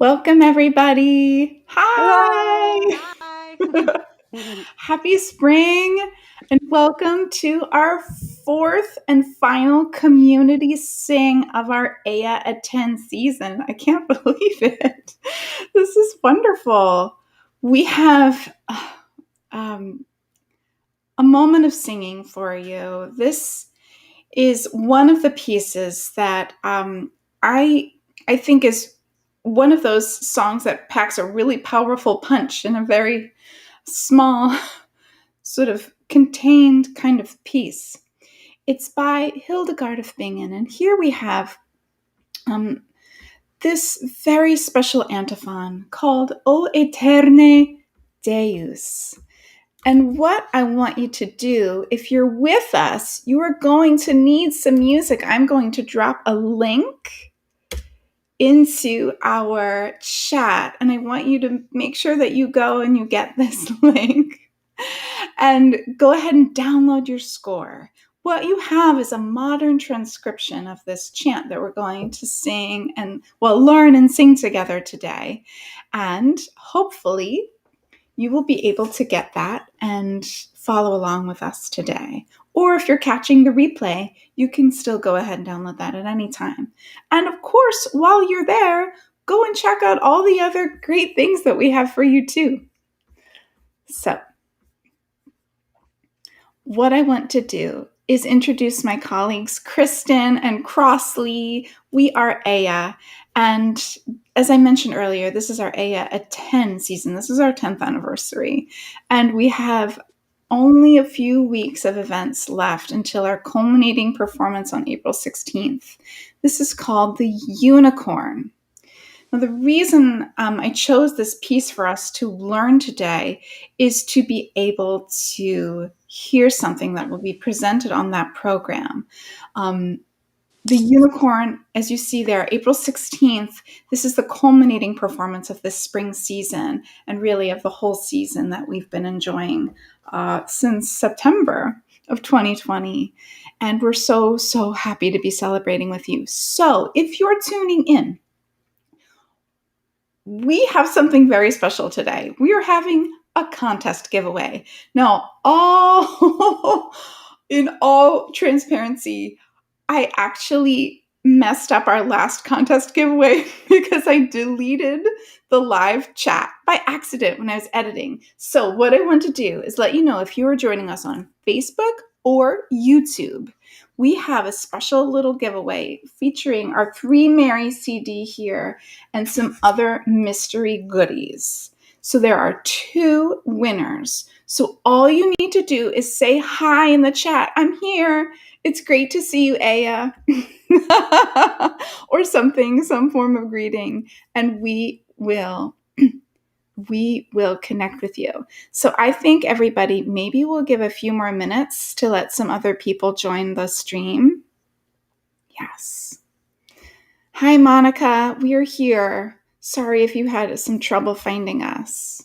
Welcome, everybody. Hi. Hi. Happy spring, and welcome to our fourth and final community sing of our EH-yah Attend season. I can't believe it. This is wonderful. We have a moment of singing for you. This is one of the pieces that I think is one of those songs that packs a really powerful punch in a very small, sort of contained kind of piece. It's by Hildegard of Bingen, and here we have this very special antiphon called O Eterne Deus. And what I want you to do, if you're with us, you are going to need some music. I'm going to drop a link into our chat, and I want you to make sure that you go and you get this link and go ahead and download your score. What you have is a modern transcription of this chant that we're going to sing and, learn and sing together today. And hopefully you will be able to get that and follow along with us today. Or if you're catching the replay, you can still go ahead and download that at any time. And of course, while you're there, go and check out all the other great things that we have for you too. So, what I want to do is introduce my colleagues, Kristen and Crossley. We are EH-yah, and as I mentioned earlier, this is our EH-yah Attend season. This is our 10th anniversary, and we have only a few weeks of events left until our culminating performance on April 16th. This is called The Unicorn. Now, the reason I chose this piece for us to learn today is to be able to hear something that will be presented on that program. The Unicorn, as you see there, April 16th, this is the culminating performance of this spring season and really of the whole season that we've been enjoying since September of 2020. And we're so, so happy to be celebrating with you. So if you're tuning in, we have something very special today. We are having a contest giveaway. Now, in all transparency, I actually messed up our last contest giveaway because I deleted the live chat by accident when I was editing. So what I want to do is let you know, if you are joining us on Facebook or YouTube, we have a special little giveaway featuring our Three Mary CD here and some other mystery goodies. So there are 2 winners. So all you need to do is say hi in the chat. I'm here. It's great to see you, EH-yah. Or something, some form of greeting. And we will connect with you. So I think everybody, maybe we'll give a few more minutes to let some other people join the stream. Yes. Hi, Monica. We are here. Sorry if you had some trouble finding us.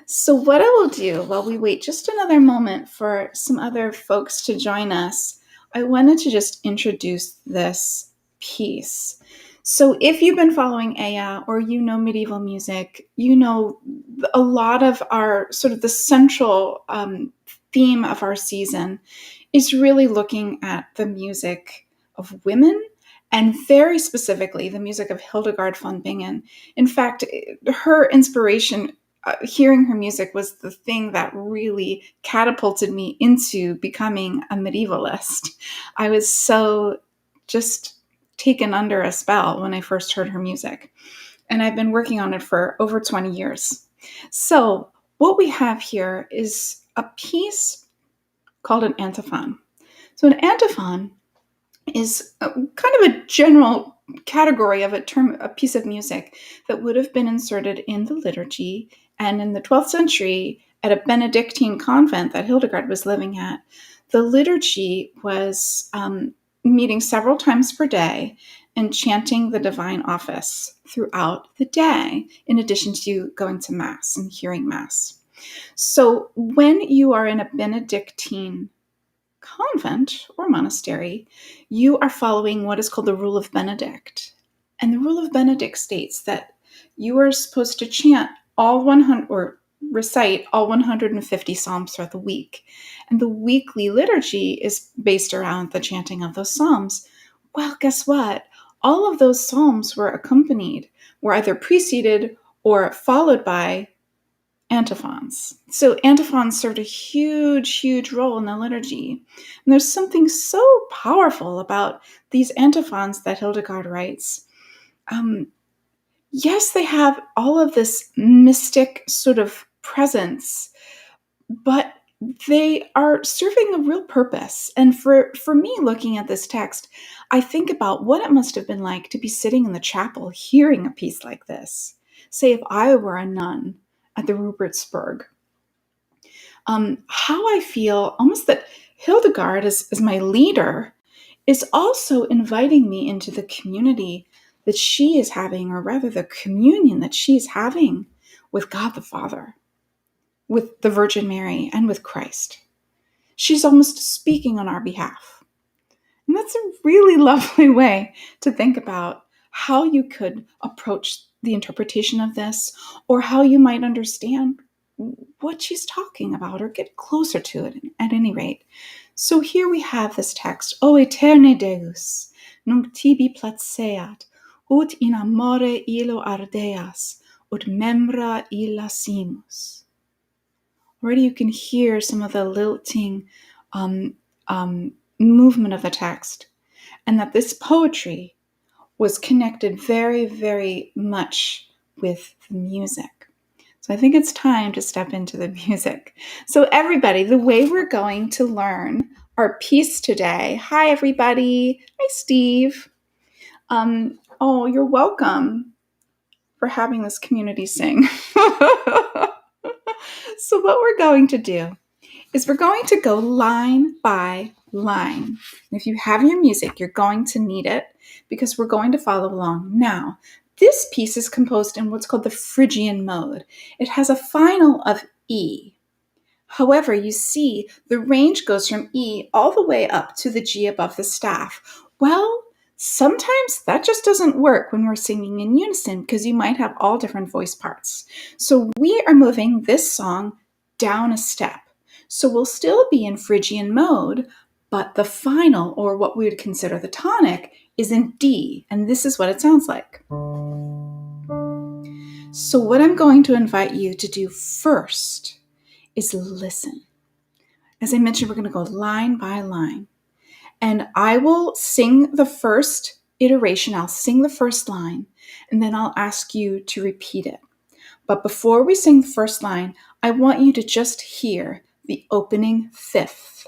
So what I will do while we wait just another moment for some other folks to join us, I wanted to just introduce this piece. So if you've been following EH-yah or you know medieval music, you know a lot of our sort of the central theme of our season is really looking at the music of women, and very specifically the music of Hildegard von Bingen. In fact, her inspiration, hearing her music, was the thing that really catapulted me into becoming a medievalist. I was so just taken under a spell when I first heard her music. And I've been working on it for over 20 years. So what we have here is a piece called an antiphon. So an antiphon is kind of a general category of a piece of music that would have been inserted in the liturgy. And in the 12th century, at a Benedictine convent that Hildegard was living at, the liturgy was meeting several times per day and chanting the divine office throughout the day, in addition to going to Mass and hearing Mass. So when you are in a Benedictine convent or monastery, you are following what is called the Rule of Benedict. And the Rule of Benedict states that you are supposed to chant all 100 or recite all 150 psalms throughout the week. And the weekly liturgy is based around the chanting of those psalms. Well, guess what? All of those psalms were either preceded or followed by antiphons. So antiphons served a huge, huge role in the liturgy. And there's something so powerful about these antiphons that Hildegard writes. Yes, they have all of this mystic sort of presence, but they are serving a real purpose. And for me, looking at this text, I think about what it must have been like to be sitting in the chapel hearing a piece like this. Say if I were a nun at the Rupertsberg. How I feel almost that Hildegard, as my leader, is also inviting me into the community that she is having, or rather the communion that she is having with God the Father, with the Virgin Mary, and with Christ. She's almost speaking on our behalf. And that's a really lovely way to think about how you could approach the interpretation of this, or how you might understand what she's talking about, or get closer to it at any rate. So here we have this text, O eterne Deus, nunc tibi placeat, ut in amore illo ardeas, ut membra illa simus. Already you can hear some of the lilting movement of the text, and that this poetry was connected very, very much with the music. So I think it's time to step into the music. So everybody, the way we're going to learn our piece today. Hi, everybody. Hi, Steve. Oh, you're welcome for having this community sing. So what we're going to do is we're going to go line by line. And if you have your music, you're going to need it because we're going to follow along. Now, this piece is composed in what's called the Phrygian mode. It has a final of E. However, you see the range goes from E all the way up to the G above the staff. Well, sometimes that just doesn't work when we're singing in unison because you might have all different voice parts. So we are moving this song down a step. So we'll still be in Phrygian mode, but the final, or what we would consider the tonic, is in D, and this is what it sounds like. So what I'm going to invite you to do first is listen. As I mentioned, we're going to go line by line, and I will sing the first iteration. I'll sing the first line, and then I'll ask you to repeat it. But before we sing the first line, I want you to just hear the opening fifth.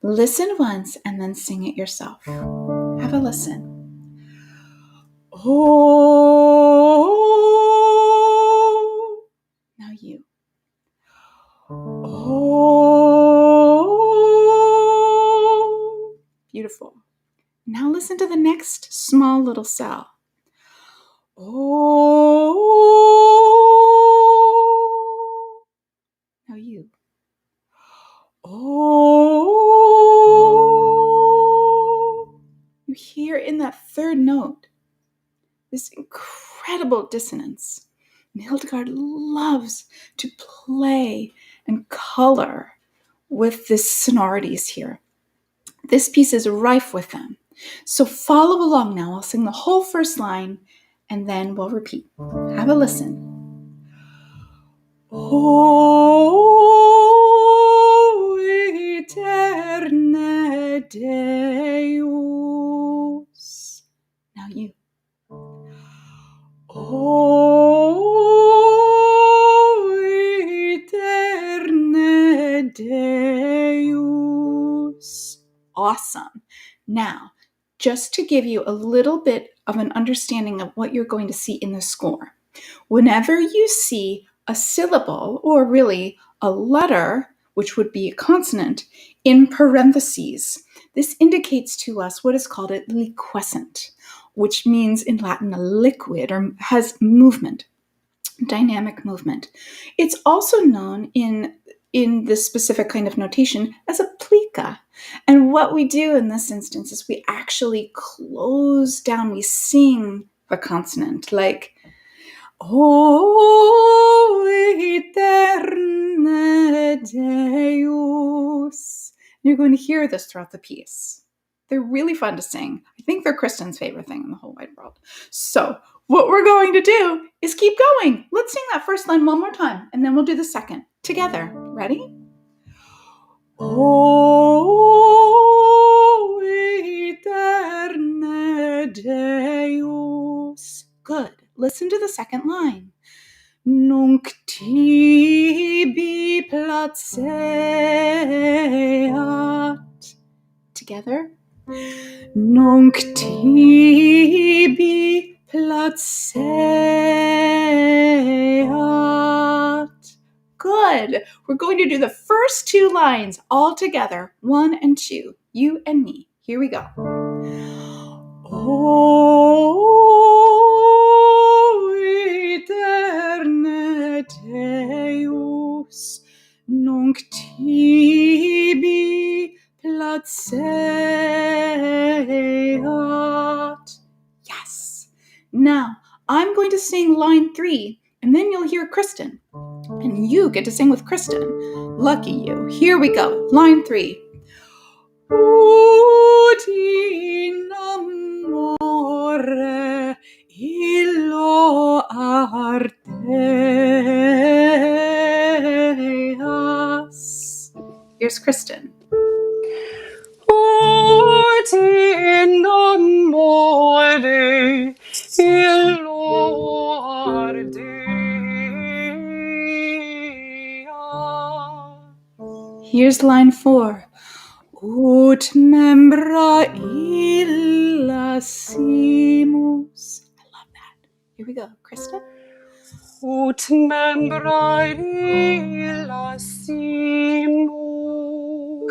Listen once and then sing it yourself. Have a listen. Oh, now you. Oh, beautiful. Now listen to the next small little cell. Oh, now you. Oh, you hear in that third note this incredible dissonance. And Hildegard loves to play and color with the sonorities here. This piece is rife with them. So follow along now. I'll sing the whole first line and then we'll repeat. Have a listen. O eterne Deus. Now you. O eterne Deus. Awesome. Now, just to give you a little bit of an understanding of what you're going to see in the score, whenever you see a syllable, or really a letter, which would be a consonant, in parentheses, this indicates to us what is called a liquescent, which means in Latin a liquid, or has movement, dynamic movement. It's also known in this specific kind of notation as a plica. And what we do in this instance is we actually close down, we sing the consonant, like O eterne Deus. You're going to hear this throughout the piece. They're really fun to sing. I think they're Kristen's favorite thing in the whole wide world. So what we're going to do is keep going. Let's sing that first line one more time, and then we'll do the second together. Ready? O eterne Deus. Good. Listen to the second line. Nunc tibi placeat. Together. Nunc tibi placeat. Good. We're going to do the first two lines all together, 1 and 2, you and me. Here we go. O eterne Deus, nunc tibi placeat. Yes. Now, I'm going to sing line 3, and then you'll hear Kristen. And you get to sing with Kristen. Lucky you. Here we go. Line 3. Ut in amore illo ardeas. Here's Kristen. Ut in amore illo ardeas. Here's line 4. Ut membra illa simus. I love that. Here we go. Kristen. Ut membra illa simus.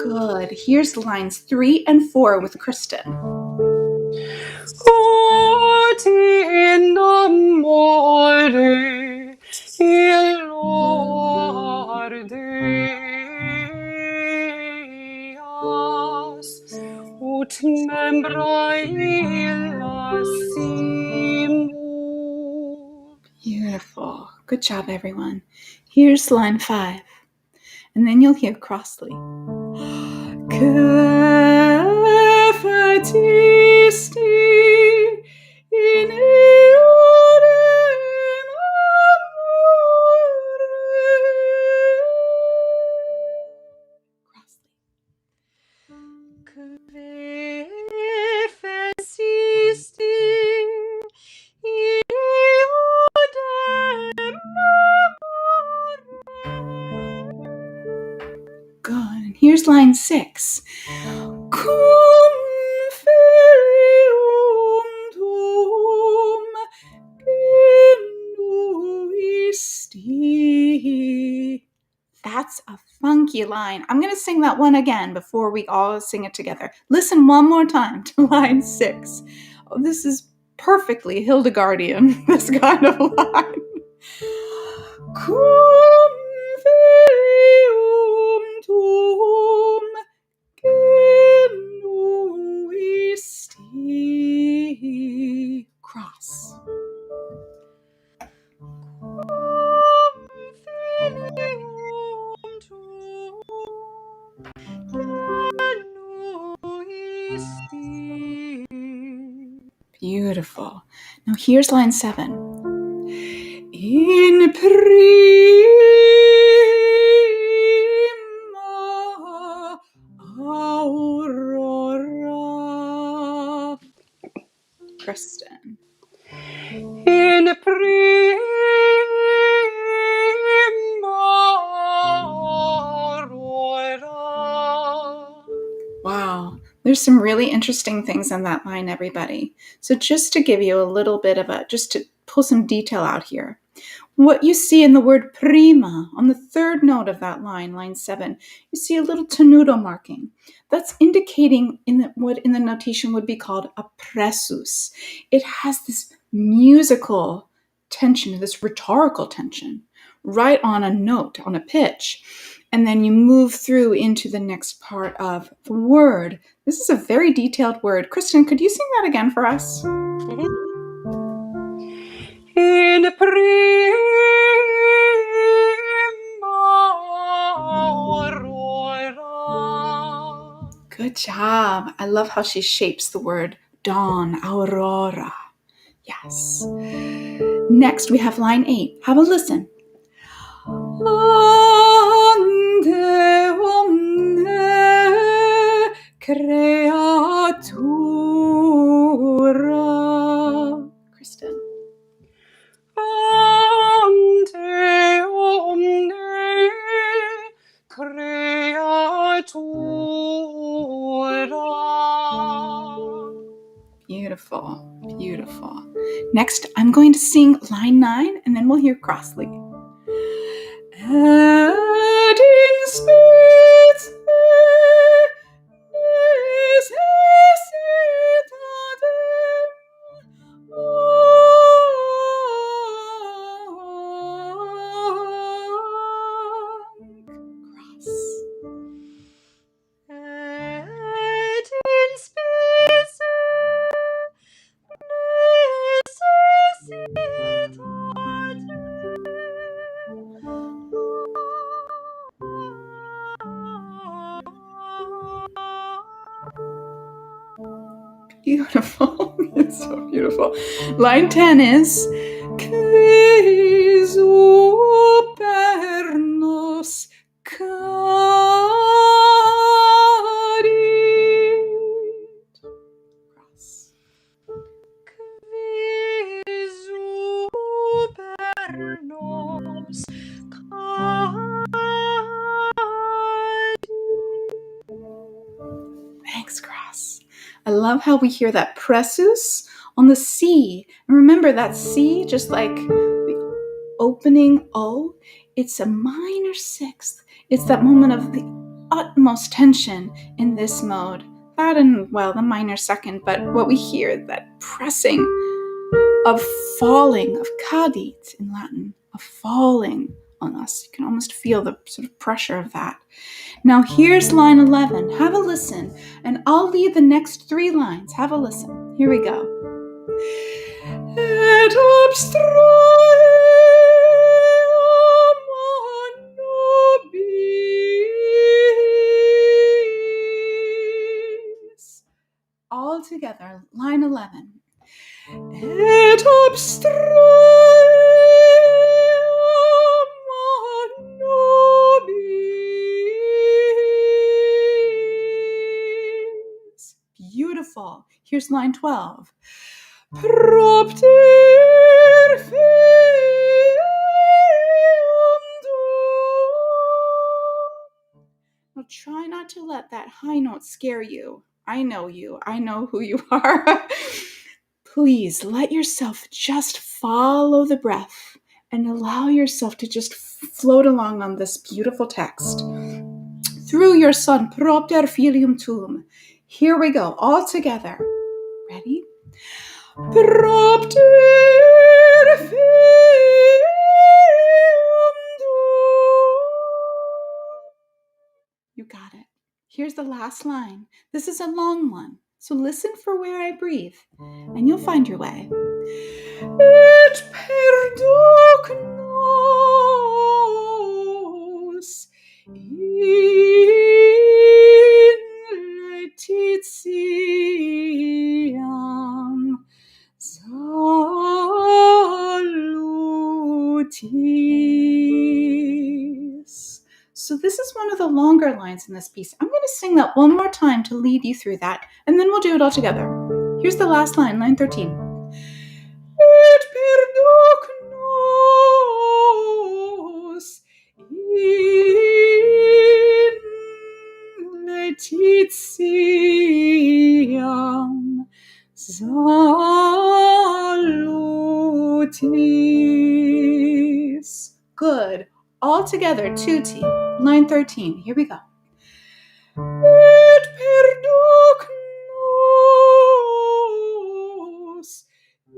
Good. Here's lines 3 and 4 with Kristen. Ut in amore illo ardeas. Ut membra illa simus. Beautiful. Good job, everyone. Here's line 5. And then you'll hear Crossley. Que fatisti in eodem amore. Crossley. Que fatisti in eodem amore. Good. And here's line 6. Cum filium tuum genuisti. That's a funky line. I'm going to sing that one again before we all sing it together. Listen one more time to line 6. Oh, this is perfectly Hildegardian, this kind of line. Cum filium tuum genuisti. Cross. Beautiful. Now here's line 7. In prima aurora. Kristen. In prima aurora. Wow, there's some really interesting things in that line, everybody. So just to give you a little bit of just to pull some detail out here. What you see in the word prima, on the third note of that line, line 7, you see a little tenuto marking. That's indicating what in the notation would be called a pressus. It has this musical tension, this rhetorical tension, right on a note, on a pitch. And then you move through into the next part of the word. This is a very detailed word. Kristen, could you sing that again for us? Mm-hmm. Good job. I love how she shapes the word dawn, aurora. Yes. Next, we have line 8. Have a listen. Ante omne creatura. Kristen. Ante omne creatura. Beautiful, beautiful. Next, I'm going to sing line 9, and then we'll hear Crossley. Et in specie necessitatem cross. Et in specie Beautiful. It's so beautiful. Line 10 is Qui supernos cadit. Cross. qui supernos Thanks, Cross. I love how we hear that pressus on the C. And remember that C, just like the opening O, it's a minor sixth. It's that moment of the utmost tension in this mode. That and, well, the minor second, but what we hear, that pressing of falling, of cadit in Latin, of falling on us. You can almost feel the sort of pressure of that. Now here's line 11. Have a listen, and I'll lead the next 3 lines. Have a listen. Here we go. Et obstraeam nobis. All together, line 11. Et obstraeam nobis. Beautiful. Here's line 12. Propter feum tuum. Now try not to let that high note scare you. I know you. I know who you are. Please let yourself just follow the breath and allow yourself to just float along on this beautiful text. Through your son, propter filium tuum. Here we go, all together. Ready? Propter filium tuum. You got it. Here's the last line. This is a long one, so listen for where I breathe, and you'll find your way. Et perduc nos in laetitiam salutis. So this is one of the longer lines in this piece. I'm going to sing that one more time to lead you through that, and then we'll do it all together. Here's the last line, line 13. Et perduc nos in laetitiam salutis. Good. All together, 2T. Line 13. Here we go. Et perduc nos in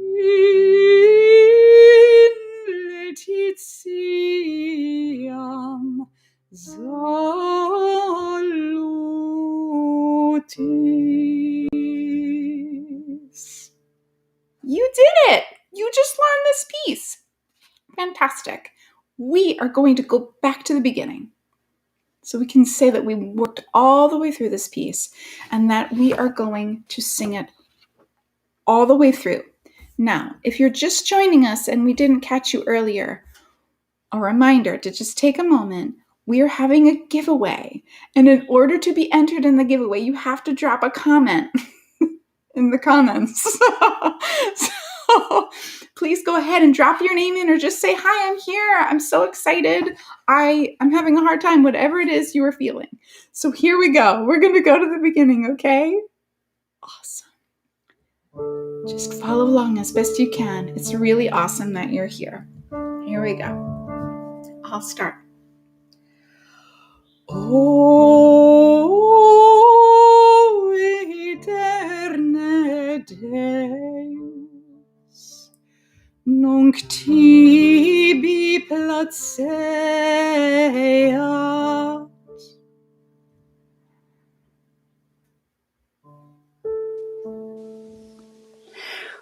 laetitiam salutis. You did it! You just learned this piece. Fantastic. We are going to go back to the beginning. So we can say that we worked all the way through this piece and that we are going to sing it all the way through. Now, if you're just joining us and we didn't catch you earlier, a reminder to just take a moment. We are having a giveaway. And in order to be entered in the giveaway, you have to drop a comment in the comments. So please go ahead and drop your name in or just say, hi, I'm here. I'm so excited. I'm having a hard time, whatever it is you are feeling. So here we go. We're going to go to the beginning, okay? Awesome. Just follow along as best you can. It's really awesome that you're here. Here we go. I'll start. O eterne Deus, nunc tibi placeat,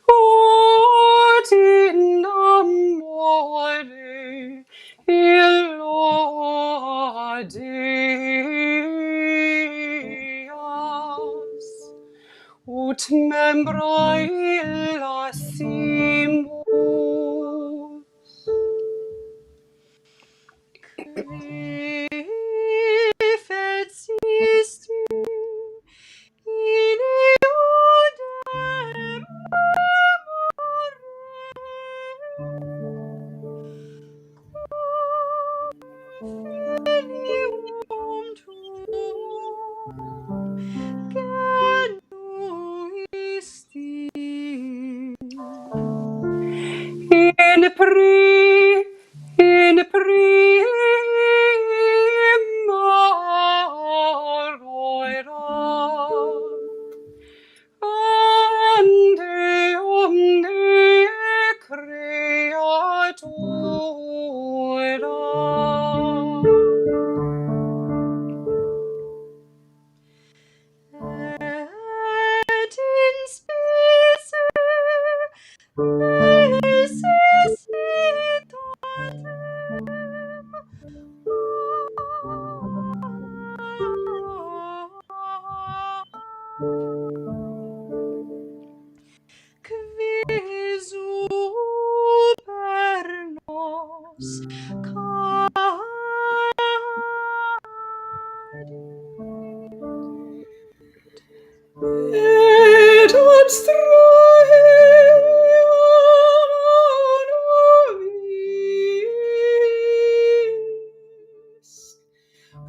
ut in amore illo Deas, ut membra illa simus, qui fecisti in iudem filium tuum genuisti in prima aurora ante omne creatura et in specie necessitatem qui super nos et abstraheam nobis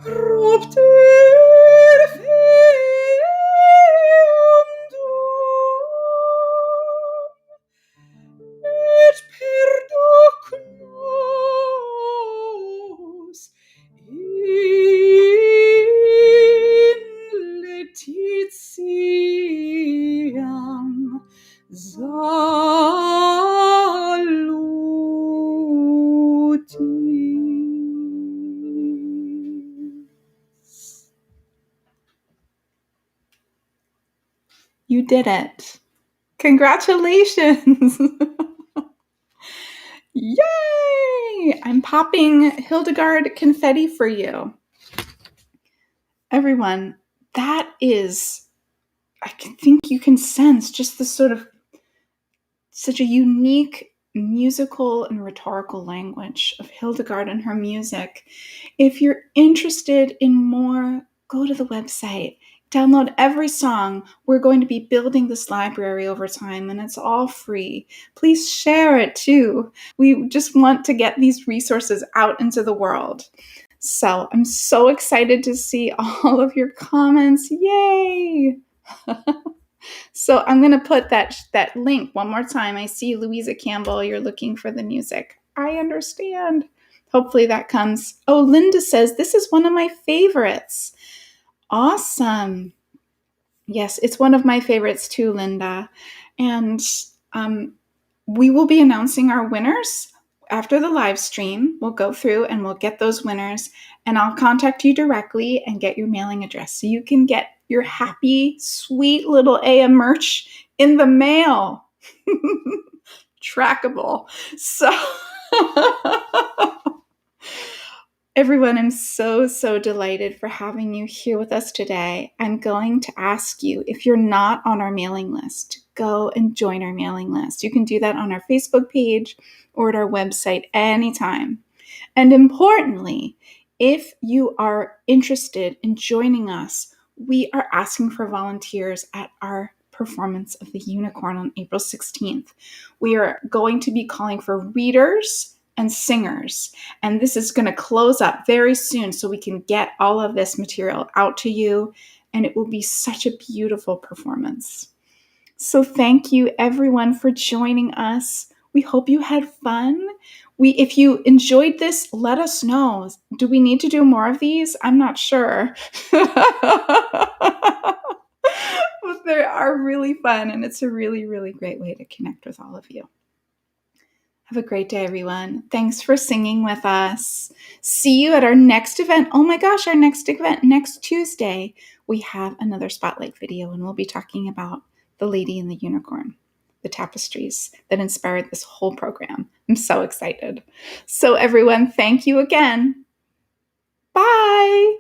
propter feum tuum et perdoc nos in letitiam salutis. You did it. Congratulations. Yay! I'm popping Hildegard confetti for you. Everyone, that is, I think you can sense just the sort of such a unique musical and rhetorical language of Hildegard and her music. If you're interested in more, go to the website. Download every song. We're going to be building this library over time, and it's all free. Please share it too. We just want to get these resources out into the world. So I'm so excited to see all of your comments. Yay! So I'm going to put that link one more time. I see Louisa Campbell, you're looking for the music. I understand. Hopefully that comes. Oh, Linda says, this is one of my favorites. Awesome. Yes, it's one of my favorites too, Linda. And we will be announcing our winners after the live stream. We'll go through and we'll get those winners, and I'll contact you directly and get your mailing address so you can get your happy, sweet little AM merch in the mail. Trackable. So Everyone, I'm so delighted for having you here with us today. I'm going to ask you, if you're not on our mailing list, to go and join our mailing list. You can do that on our Facebook page or at our website anytime. And importantly, if you are interested in joining us, we are asking for volunteers at our performance of the Unicorn on April 16th. We are going to be calling for readers and singers, and this is going to close up very soon so we can get all of this material out to you, and it will be such a beautiful performance. So thank you everyone for joining us. We hope you had fun. If you enjoyed this, let us know. Do we need to do more of these? I'm not sure. But they are really fun, and it's a really great way to connect with all of you. Have a great day, everyone. Thanks for singing with us. See you at our next event. Oh my gosh, our next event, next Tuesday, we have another spotlight video, and we'll be talking about The Lady and the Unicorn, the tapestries that inspired this whole program. I'm so excited. So everyone, thank you again. Bye.